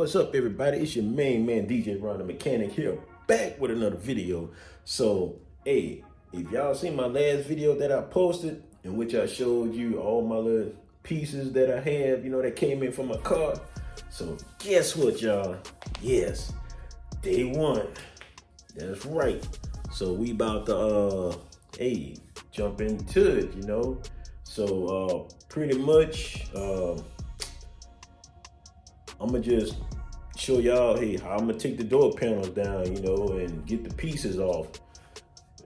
What's up, everybody? It's your main man, DJ Ron the Mechanic here, back with another video. So, hey, if y'all seen my last video that I posted, in which I showed you all my little pieces that I have, that came in from my car. So, guess what, y'all? Yes, day one. That's right. So, we about to, jump into it, So, pretty much, I'm gonna just show y'all, how I'm gonna take the door panels down, and get the pieces off.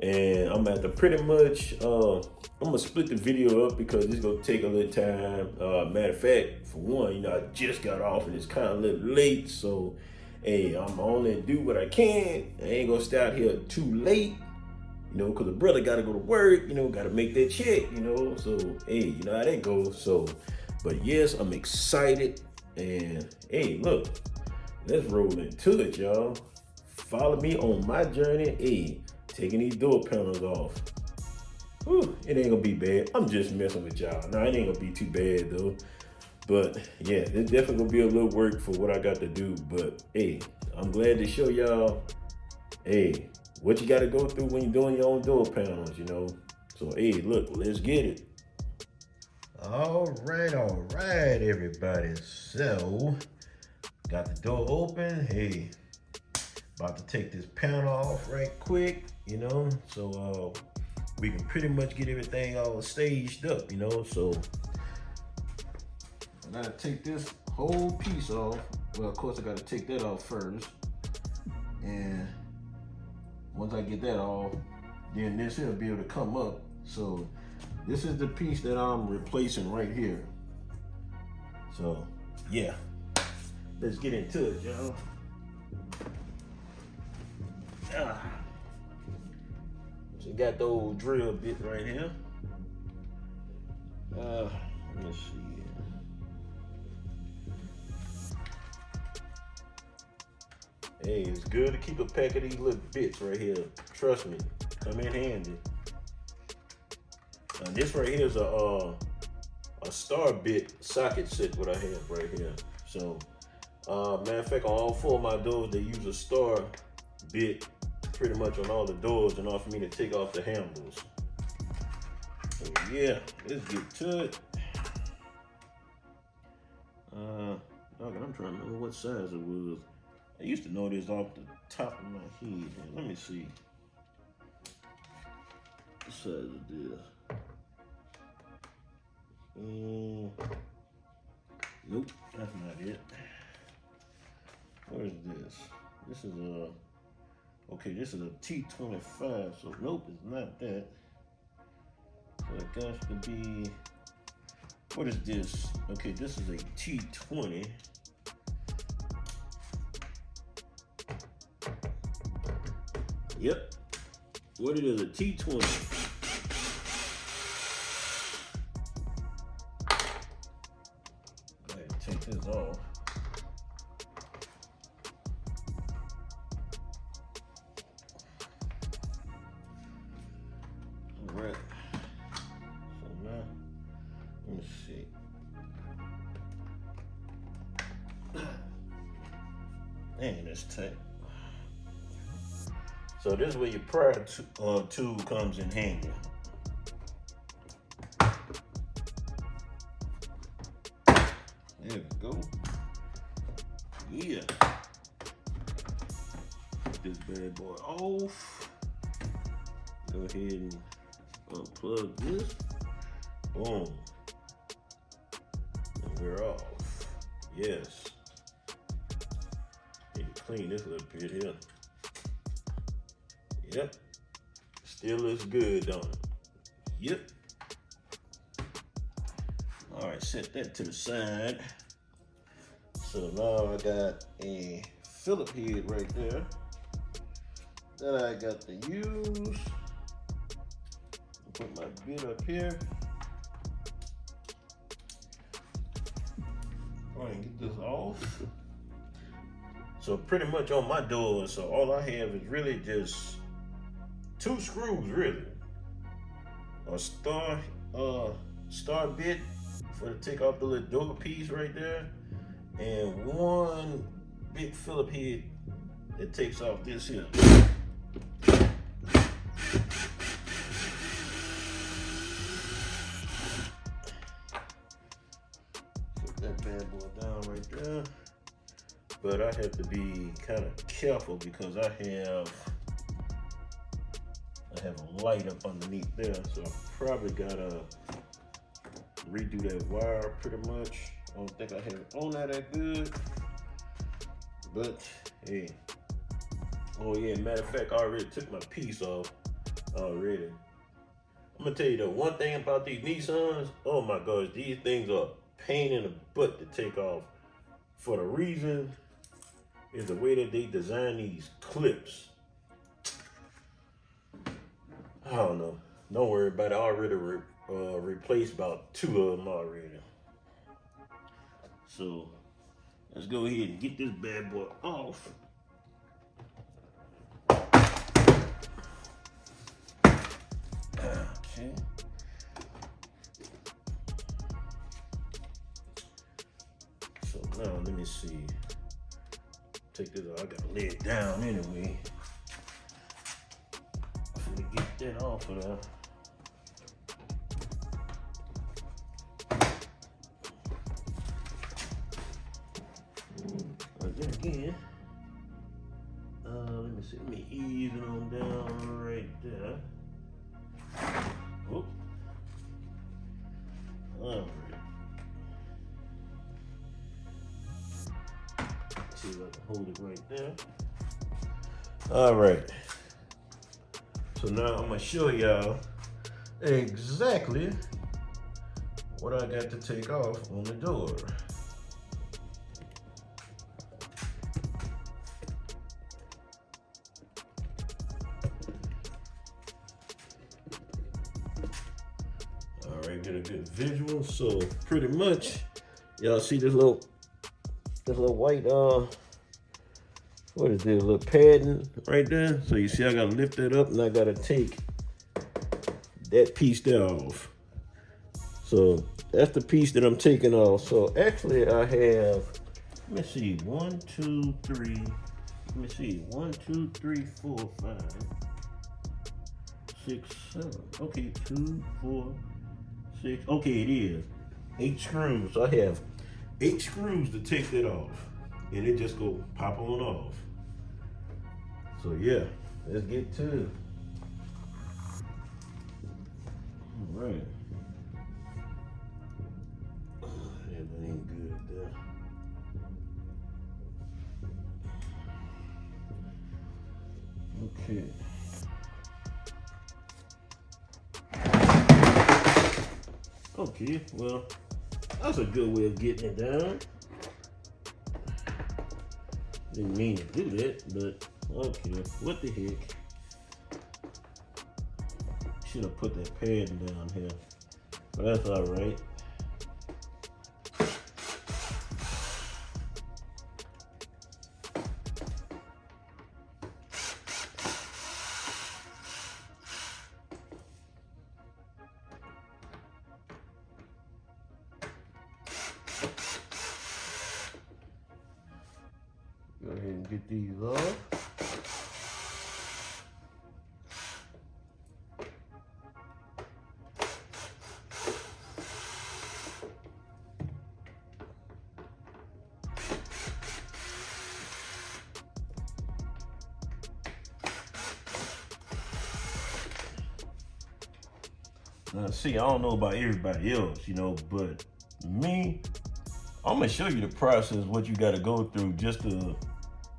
And I'm gonna have to pretty much, I'm gonna split the video up because it's gonna take a little time. Matter of fact, for one, I just got off and it's kind of a little late. So, hey, I'm only do what I can. I ain't gonna stay out here too late, because the brother gotta go to work, gotta make that check, So, hey, you know how that goes. So, but yes, I'm excited. And hey, look, let's roll into it, y'all. Follow me on my journey, taking these door panels off. Whew, it ain't gonna be bad. I'm just messing with y'all. Nah, it ain't gonna be too bad though. But yeah, it's definitely gonna be a little work for what I got to do. But hey, I'm glad to show y'all, what you gotta go through when you're doing your own door panels, So hey, look, let's get it. All right, everybody. So, got the door open. Hey, about to take this panel off right quick, So, we can pretty much get everything all staged up, So, I gotta take this whole piece off. Well, of course, I gotta take that off first. And once I get that off, then this here will be able to come up. So, this is the piece that I'm replacing right here. So, yeah. Let's get into it, y'all. So, you got the old drill bit right here. Let me see. Hey, it's good to keep a pack of these little bits right here. Trust me, come in handy. Now this right here is a star bit socket set what I have right here. So, matter of fact, on all four of my doors, they use a star bit pretty much on all the doors in order for me to take off the handles. So yeah, let's get to it. I'm trying to remember what size it was. I used to know this off the top of my head. Let me see. What size is this? Nope, that's not it. What is this? This is this is a T25, so nope, it's not that. So it got to be, what is this? Okay, this is a T20. Yep, what it is, a T20. Take this off. All right. So now, let me see. Dang, that's tight. So this is where your prior tool comes in handy. There we go. Yeah. Get this bad boy off. Go ahead and unplug this. Boom. And we're off. Yes. Need to clean this little bit here. Yep. Still looks good, don't it? Yep. All right, set that to the side. So now I got a Phillip head right there that I got to use. Put my bit up here. Go ahead and get this off. So pretty much on my doors, so all I have is really just 2 screws, really. A star bit for to take off the little door piece right there, and one big Phillip head that takes off this here. Put that bad boy down right there. But I have to be kind of careful because I have a light up underneath there, so I probably gotta redo that wire pretty much. I don't think I have it on that good, but hey. Oh yeah, matter of fact, I already took my piece off already. I'm gonna tell you the one thing about these Nissans, oh my gosh, these things are a pain in the butt to take off. For the reason is the way that they design these clips. I don't know. Don't worry about it. I already replaced about 2 of them already. So let's go ahead and get this bad boy off. Okay. So now let me see. Take this off. I gotta lay it down anyway. I'm gonna get that off of there. Again, let me see. Let me ease it on down right there. Whoop. All right. See if I can hold it right there. All right. So now I'm gonna show y'all exactly what I got to take off on the door. All right, get a good visual. So pretty much, y'all see this little white what is this, little padding right there? So you see I gotta lift that up and I gotta take that piece there off. So that's the piece that I'm taking off. So actually I have, let me see, 1, 2, 3, let me see, 1, 2, 3, 4, 5, 6, 7. Okay, 2, 4, 6. Okay, it is 8 screws. So I have 8 screws to take that off. And it just go pop on off. So yeah, let's get to it. All right. Yeah, that ain't good there. Okay. Okay, well, that's a good way of getting it down. Didn't mean to do that, but okay, what the heck. Should have put that padding down here, but that's all right. Go ahead and get these off. Now, see, I don't know about everybody else, you know, but me, I'm gonna show you the process, what you gotta go through just to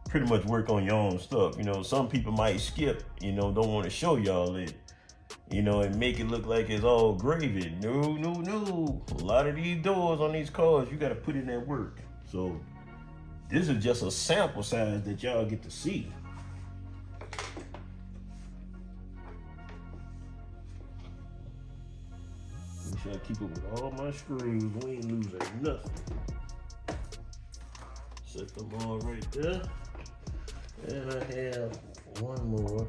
pretty much work on your own stuff. You know, some people might skip, you know, don't want to show y'all it, you know, and make it look like it's all gravy. No. A lot of these doors on these cars, you gotta put in that work. So this is just a sample size that y'all get to see. Make sure I keep it with all my screws. We ain't losing nothing. Set them all right there. And I have one more.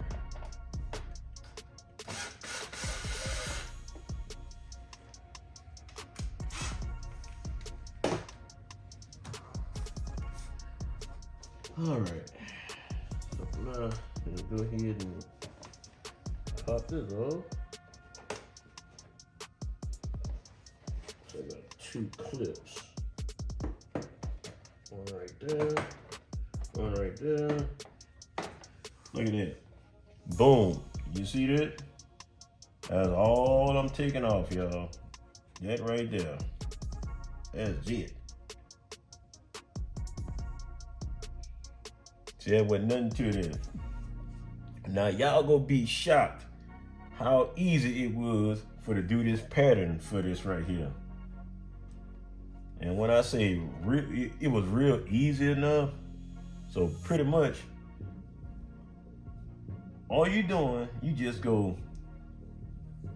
All right. So now, let's go ahead and pop this off. So I got 2 clips. One right there. One right there. Look at that. Boom. You see that? That's all I'm taking off, y'all. That right there. That's it. See, there wasn't nothing to this. Now, y'all gonna be shocked how easy it was to do this pattern for this right here. And when I say it was real easy enough, so pretty much all you doing, you just go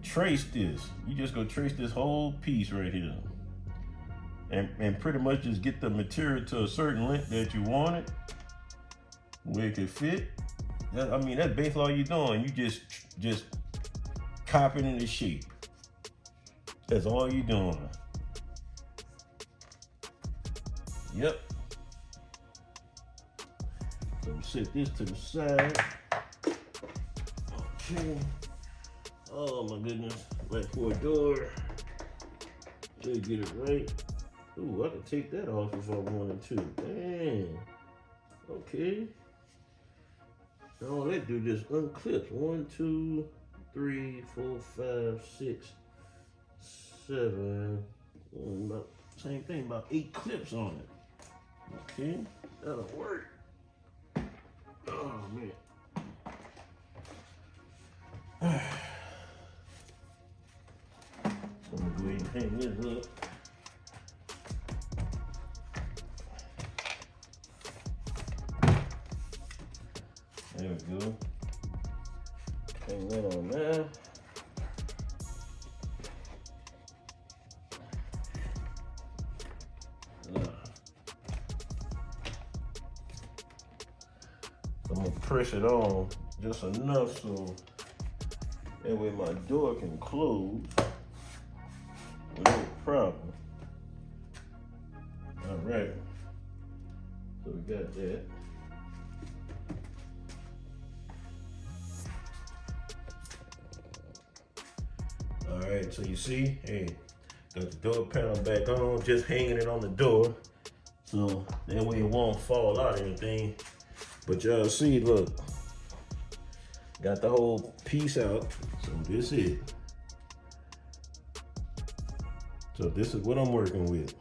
trace this. You just go trace this whole piece right here. And pretty much just get the material to a certain length that you want it, where it can fit. I mean, that's basically all you're doing. You just copying the shape. That's all you're doing. Yep. So I'm set this to the side. Okay. Oh my goodness. Right for a door. So you get it right. Ooh, I can take that off if I wanted to. Dang. Okay. Now all that do just unclip. 1, 2, 3, 4, 5, 6, 7. About same thing, about 8 clips on it. Okay, that'll work. Oh man. So I'm gonna go ahead and hang this up. There we go. Hang that on there. I'm gonna press it on just enough so that way my door can close without problem. All right, so we got that. All right, so you see, hey, got the door panel back on, just hanging it on the door, so that way it won't fall out or anything. But y'all see, look, got the whole piece out, so this is it. So this is what I'm working with.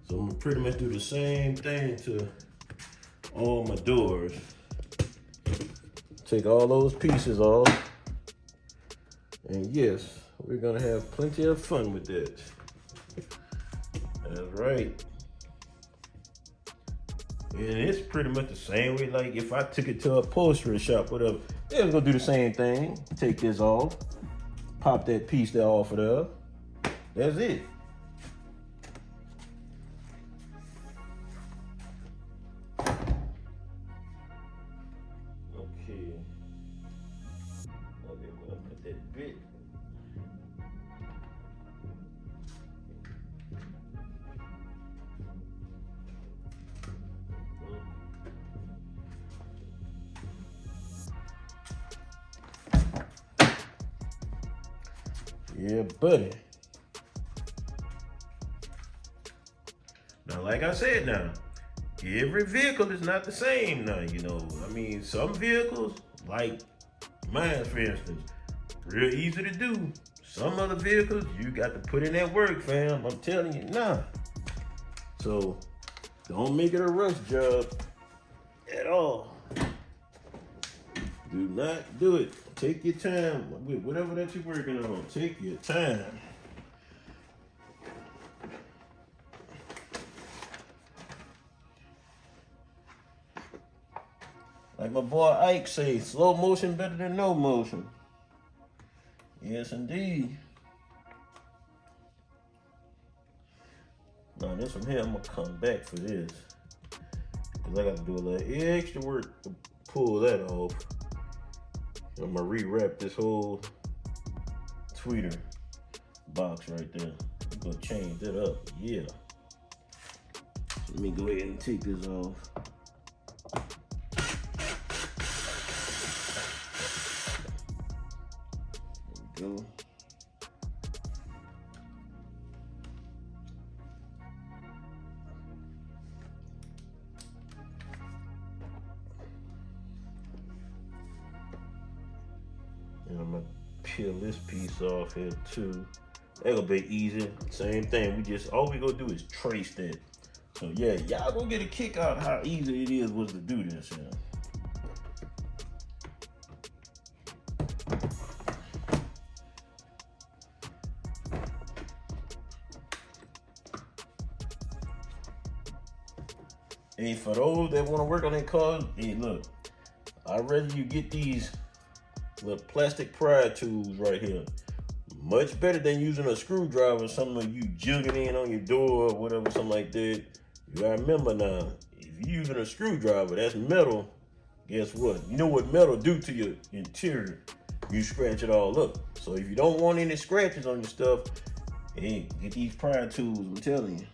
So I'm gonna pretty much do the same thing to all my doors. Take all those pieces off, and yes, we're gonna have plenty of fun with that. That's right. And it's pretty much the same way, like if I took it to a upholstery shop, whatever, they was gonna do the same thing. Take this off, pop that piece there off of there. That's it. Okay. Okay, I'm gonna put that bit. Yeah, buddy. Now, like I said now, every vehicle is not the same now, you know. I mean, some vehicles, like mine, for instance, real easy to do. Some other vehicles, you got to put in that work, fam. I'm telling you, nah. So, don't make it a rush job at all. Do not do it. Take your time with whatever that you're working on. Take your time. Like my boy Ike say, slow motion better than no motion. Yes, indeed. Now this from here, I'm gonna come back for this, cause I got to do a little extra work to pull that off. I'm gonna rewrap this whole tweeter box right there. I'm gonna change that up. Yeah. Let me go ahead and take this off. There we go. And I'm gonna peel this piece off here too. That'll be easy. Same thing. All we gonna do is trace that. So yeah, y'all gonna get a kick out how easy it was to do this. Yeah. Hey, for those that want to work on their cars, hey, look, I'd rather you get these little plastic pry tools right here. Much better than using a screwdriver, something like you jigging in on your door or whatever, something like that. You gotta remember now, if you're using a screwdriver, that's metal. Guess what? You know what metal do to your interior? You scratch it all up. So if you don't want any scratches on your stuff, hey, get these pry tools, I'm telling you.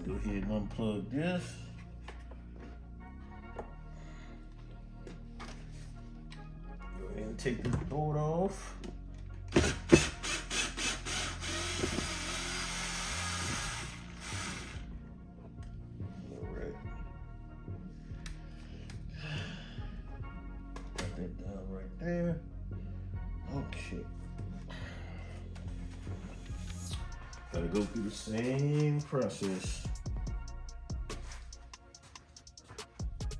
Go ahead and unplug this. Go ahead and take this board off. All right. Put that down right there. Okay. Gotta go through the same process.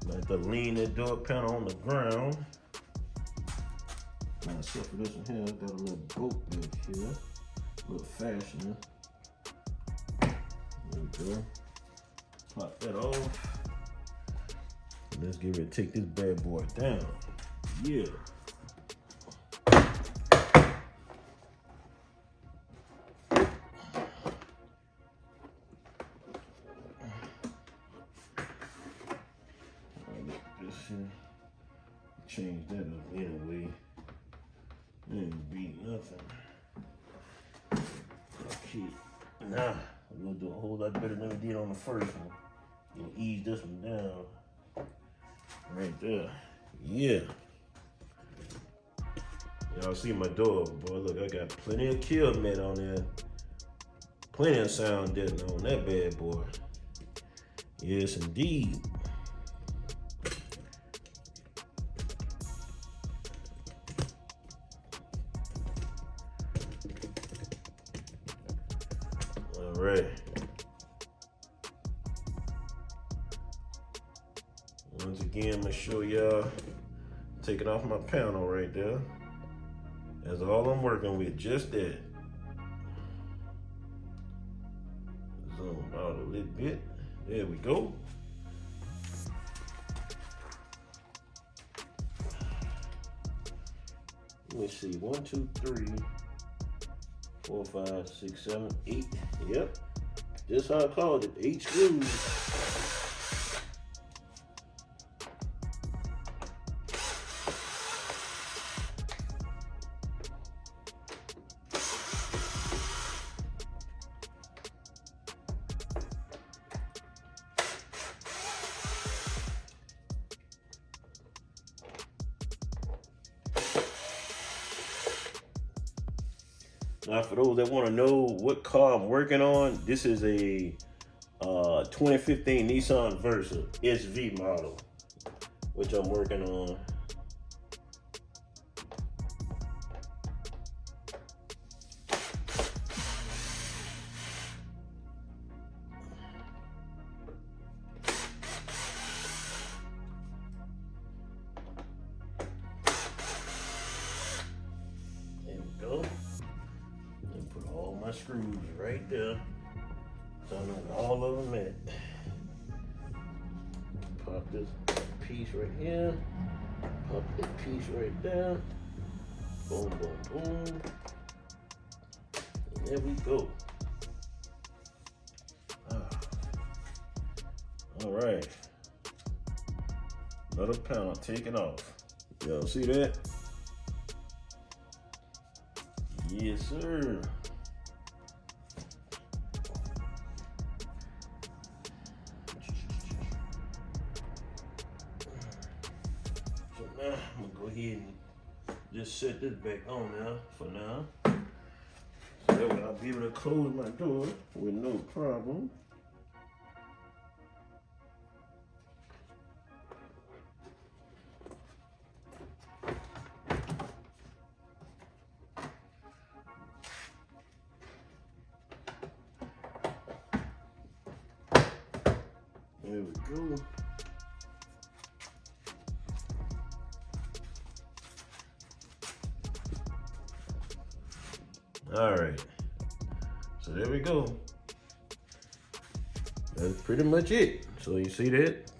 Like to lean that door panel on the ground. Now, except for this one here, got a little bolt back here, a little fastener. There we go. Pop that off. Let's get ready to take this bad boy down. Yeah. Change that up anyway. Didn't beat nothing. Okay, now we're gonna do a whole lot better than we did on the first one. We'll ease this one down. Right there. Yeah. Y'all see my door, boy. Look, I got plenty of kill net on there. Plenty of sound deadening on that bad boy. Yes, indeed. All right. Once again, I'm gonna show y'all taking off my panel right there. That's all I'm working with, just that. Zoom out a little bit. There we go. Let me see, 1, 2, 3, 4, 5, 6, 7, 8. Yep, just how I called it, 8 screws. Now, for those that want to know what car I'm working on, this is a 2015 Nissan Versa SV model, which I'm working on. There we go. My screws right there. So I know where all of them at. Pop this piece right here. Pop this piece right there. Boom, boom, boom. And there we go. All right. Another panel taken off. Y'all see that? Yes, sir. So now I'm gonna go ahead and just set this back on now for now. So that way I'll be able to close my door with no problem. There we go. All right. So there we go. That's pretty much it. So you see that?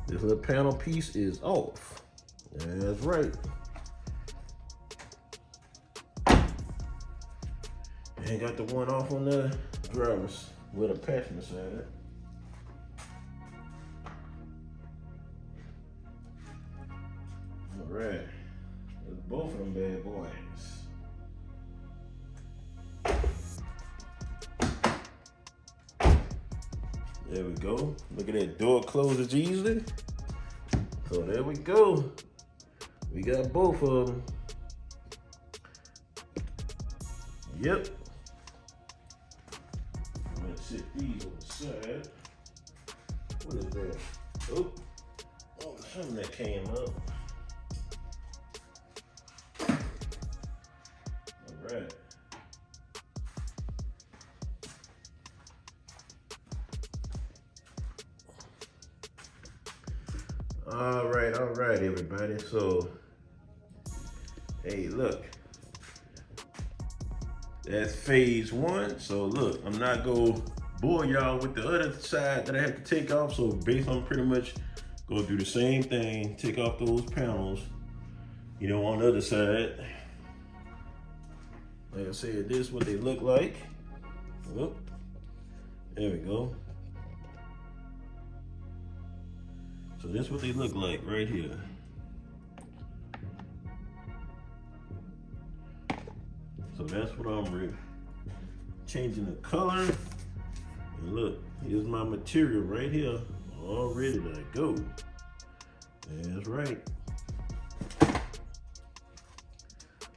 This little panel piece is off. That's right. And got the one off on the driver's with a passenger side. All right. That's both of them bad boys. There we go. Look at that, door closes easily. So there we go. We got both of them. Yep. I'm gonna sit these on the side. What is that? Oh, something that came up. All right. All right, everybody. So, hey, look, that's phase one. So look, I'm not gonna bore y'all with the other side that I have to take off. So basically, I'm pretty much gonna do the same thing, take off those panels, you know, on the other side. Like I said, this is what they look like. Whoop. There we go. So this is what they look like right here. So that's what I'm changing the color. And look, here's my material right here, all ready to go. That's right.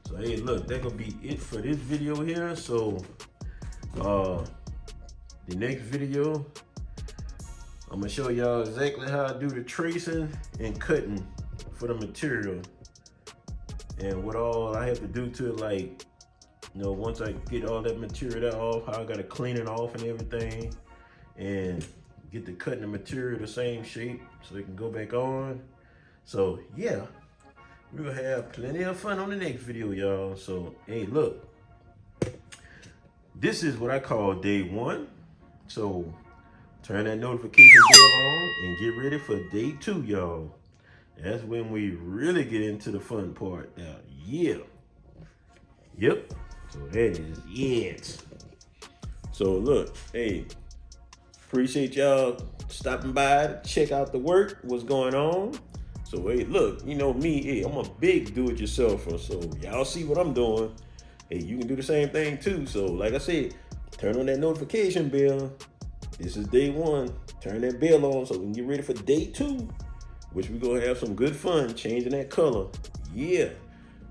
So hey, look, that gonna be it for this video here. So the next video, I'm gonna show y'all exactly how I do the tracing and cutting for the material and what all I have to do to it, like, you know, once I get all that material off, how I gotta clean it off and everything and get the cutting the material the same shape so it can go back on. So yeah, we will have plenty of fun on the next video, y'all. So hey, look, this is what I call day one. So turn that notification bell on and get ready for day two, y'all. That's when we really get into the fun part now. Yeah. Yep. So that is it. So look, hey, appreciate y'all stopping by to check out the work, what's going on. So hey, look, you know me, hey, I'm a big do-it-yourselfer. So y'all see what I'm doing. Hey, you can do the same thing too. So like I said, turn on that notification bell. This is day one. Turn that bell on so we can get ready for day two, which we're gonna have some good fun changing that color. Yeah,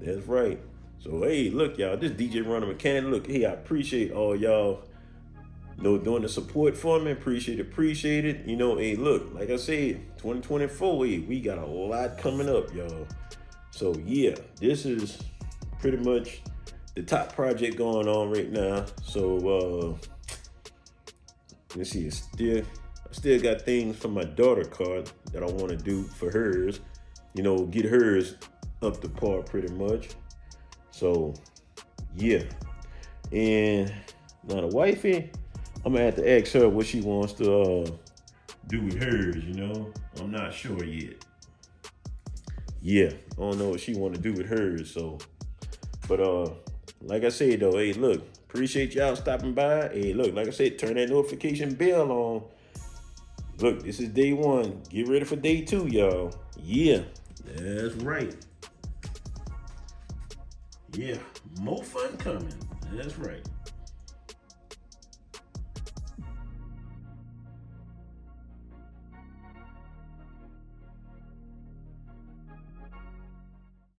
that's right. So hey, look, y'all, this DJ Ronald Mechanic. Look, hey, I appreciate all y'all, you know, doing the support for me. Appreciate it. You know, hey, look, like I said, 2024, hey, we got a lot coming up, y'all. So yeah, this is pretty much the top project going on right now. So let's see, I still got things for my daughter card that I want to do for hers, you know, get hers up to par pretty much. So yeah, and now the wifey, I'm gonna have to ask her what she wants to do with hers, you know. I'm not sure yet. Yeah, I don't know what she want to do with hers. So, but like I said though, hey, look, appreciate y'all stopping by. Hey, look, like I said, turn that notification bell on. Look, this is day one. Get ready for day two, y'all. Yeah, that's right. Yeah, more fun coming. That's right.